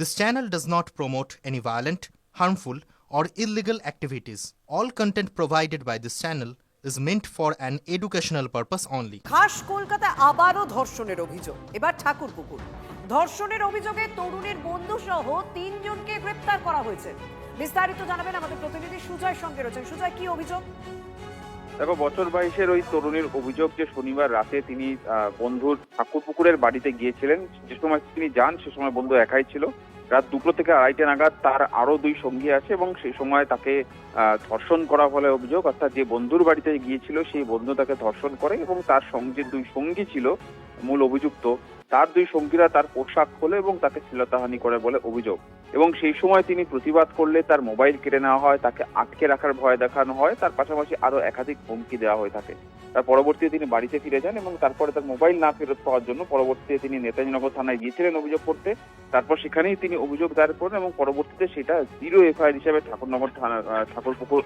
This channel does not promote any violent, harmful, or illegal activities. All content provided by this channel is meant for an educational purpose only. খাস কলকাতায় আবারও ধর্ষণের অভিযোগ, এবার ঠাকুরপুকুর। ধর্ষণের অভিযোগে তরুণীর বন্ধু সহ 3 জনকে গ্রেপ্তার করা হয়েছে। বিস্তারিত জানাবেন আমাদের প্রতিনিধি সুজয় সঙ্গে রয়েছেন। সুজয়, কি অভিযোগ? দেখো, বছর 22-এর ওই তরুণীর অভিযোগ যে শনিবার রাতে তিনি বন্ধুর ঠাকুরপুকুরের বাড়িতে গিয়েছিলেন। যে সময় তিনি যান সে সময় বন্ধু একাই ছিল। রাত 2টো থেকে 2:30 নাগাদ তার আরো 2 সঙ্গী আসে এবং সেই সময় তাকে ধর্ষণ করা বলে অভিযোগ। অর্থাৎ যে বন্ধুর বাড়িতে গিয়েছিল সেই বন্ধু তাকে ধর্ষণ করে এবং তার সঙ্গে 2 সঙ্গী ছিল মূল অভিযুক্ত, তার 2 সঙ্গীরা তার পোশাক খোলে এবং তাকে শ্লীলতাহানি করে বলে অভিযোগ। এবং সেই সময় তিনি প্রতিবাদ করলে তার মোবাইল কেড়ে নেওয়া হয়, তাকে আটকে রাখার ভয় দেখানো হয়, তার পাশাপাশি আরো একাধিক হুমকি দেওয়া হয়ে থাকে। তার পরবর্তীতে তিনি বাড়িতে ফিরে যান এবং তারপরে তার মোবাইল না ফেরত পাওয়ার জন্য পরবর্তীতে তিনি নেতাজিনগর থানায় গিয়েছিলেন অভিযোগ করতে। তারপর সেখানেই তিনি অভিযোগ দায়ের করেন এবং পরবর্তীতে সেটা 0 এফআইআর হিসেবে ঠাকুরপুকুর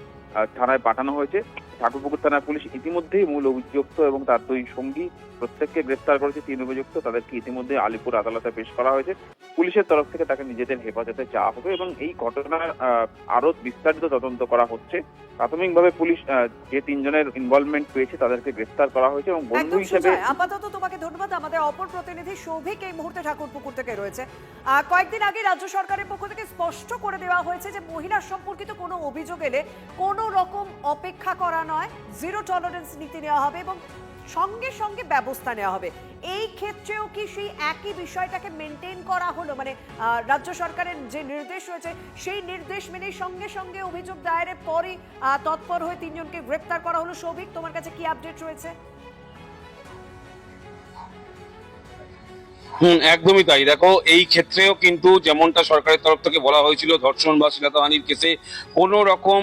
থানায় পাঠানো হয়েছে। ঠাকুরপুকুর থানার পুলিশ ইতিমধ্যেই মূল অভিযুক্ত এবং তার 2 সঙ্গী প্রত্যেককে গ্রেফতার করেছে। 3 অভিযুক্ত তাদেরকে ইতিমধ্যে আলিপুর আদালতে পেশ করা হয়েছে। পুলিশের তরফ থেকে তাকে নিজেদের হেফাজতে চাওয়া হবে এবং এই ঘটনার আরো বিস্তারিত তদন্ত করা হচ্ছে। প্রাথমিকভাবে পুলিশ যে 3 জনের ইনভলভমেন্ট পেয়েছে তাদেরকে গ্রেফতার করা হয়েছে এবং বন্ধু হিসেবে। আপাতত তোমাকে ধন্যবাদ। আমাদের অপর প্রতিনিধি সৌভিক এই মুহূর্তে ঠাকুরপুকুর থেকে রয়েছে। কয়েকদিন আগে রাজ্য সরকারের পক্ষ থেকে স্পষ্ট করে দেওয়া হয়েছে যে মহিলা সম্পর্কিত কোনো অভিযোগ এলে কোনো রকম অপেক্ষা করা নয়, 0 টলারেন্স নীতি নেওয়া হবে এবং সঙ্গে সঙ্গে ব্যবস্থা নেওয়া হবে। এই ক্ষেত্রেও কি সেই একই বিষয়টাকে মেনটেন করা হলো? মানে রাজ্য সরকারের যে নির্দেশ রয়েছে সেই নির্দেশ মেনে সঙ্গে সঙ্গে অভিযোগ দায়েরের পরই তৎপর হয়ে 3 জনকে গ্রেপ্তার করা হলো। সৌভিক, তোমার কাছে কি আপডেট রয়েছে? একদমই তাই। দেখো, এই ক্ষেত্রেও কিন্তু যেমনটা সরকারের তরফ থেকে বলা হয়েছিল ধর্ষণ বা শ্লীলতাহানির কেসে কোনো রকম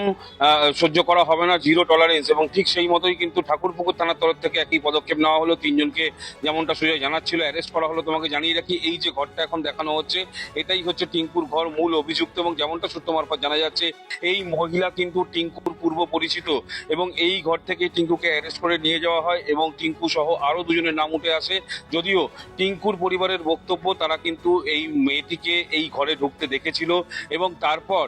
সহ্য করা হবে না, 0 টলারেন্স, এবং ঠিক সেই মতোই কিন্তু ঠাকুরপুকুর থানার তরফ থেকে একই পদক্ষেপ নেওয়া হলো। 3 জনকে যেমনটা সুজয় জানাচ্ছিল অ্যারেস্ট করা হলো। তোমাকে জানিয়ে রাখি, এই যে ঘরটা এখন দেখানো হচ্ছে এটাই হচ্ছে টিঙ্কুর ঘর, মূল অভিযুক্ত। এবং যেমনটা সূত্র মারফত জানা যাচ্ছে এই মহিলা কিন্তু টিঙ্কুর পূর্ব পরিচিত এবং এই ঘর থেকে টিঙ্কুকে অ্যারেস্ট করে নিয়ে যাওয়া হয় এবং টিঙ্কু সহ আরো 2 জনের নাম উঠে আসে। যদিও টিঙ্কুর পরিবারের বক্তব্য তারা কিন্তু এই মেয়েটিকে এই ঘরে ঢুকতে দেখেছিল এবং তারপর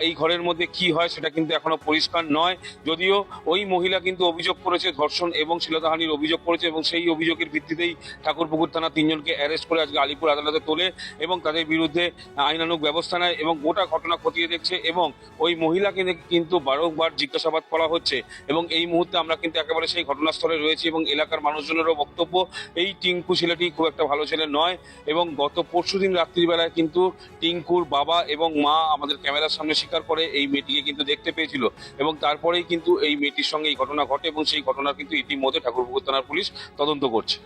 এই ঘরের মধ্যে কি হয় সেটা কিন্তু এখনো পরিষ্কার নয়। যদিও ওই মহিলা কিন্তু অভিযোগ করেছে ধর্ষণ এবং শ্লীলতাহানির অভিযোগ করেছে এবং সেই অভিযোগের ভিত্তিতেই ঠাকুরপুকুর থানা 3 জনকে অ্যারেস্ট করে আজকে আলিপুর আদালতে তোলে এবং তাদের বিরুদ্ধে আইনানুগ ব্যবস্থা নেয় এবং গোটা ঘটনা খতিয়ে দেখছে এবং ওই মহিলাকে কিন্তু বারংবার জিজ্ঞাসাবাদ করা হচ্ছে। এবং এই মুহূর্তে আমরা কিন্তু একেবারে সেই ঘটনাস্থলে রয়েছি এবং এলাকার মানুষজনেরও বক্তব্য এই টিঙ্কু ছেলেটি খুব একটা ভালো ছেলে নয় এবং গত পরশুদিন রাত্রিবেলায় কিন্তু টিঙ্কুর বাবা এবং মা আমাদের ক্যামেরার সামনে স্বীকার করে এই মেয়েটিকে কিন্তু দেখতে পেয়েছিল এবং তারপরেই কিন্তু এই মেয়েটির সঙ্গে এই ঘটনা ঘটে এবং সেই ঘটনা কিন্তু ইতিমধ্যে ঠাকুরপুকুর থানার পুলিশ তদন্ত করছে।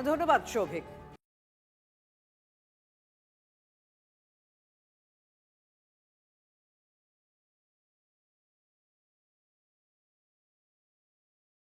ধন্যবাদ সৌভিক।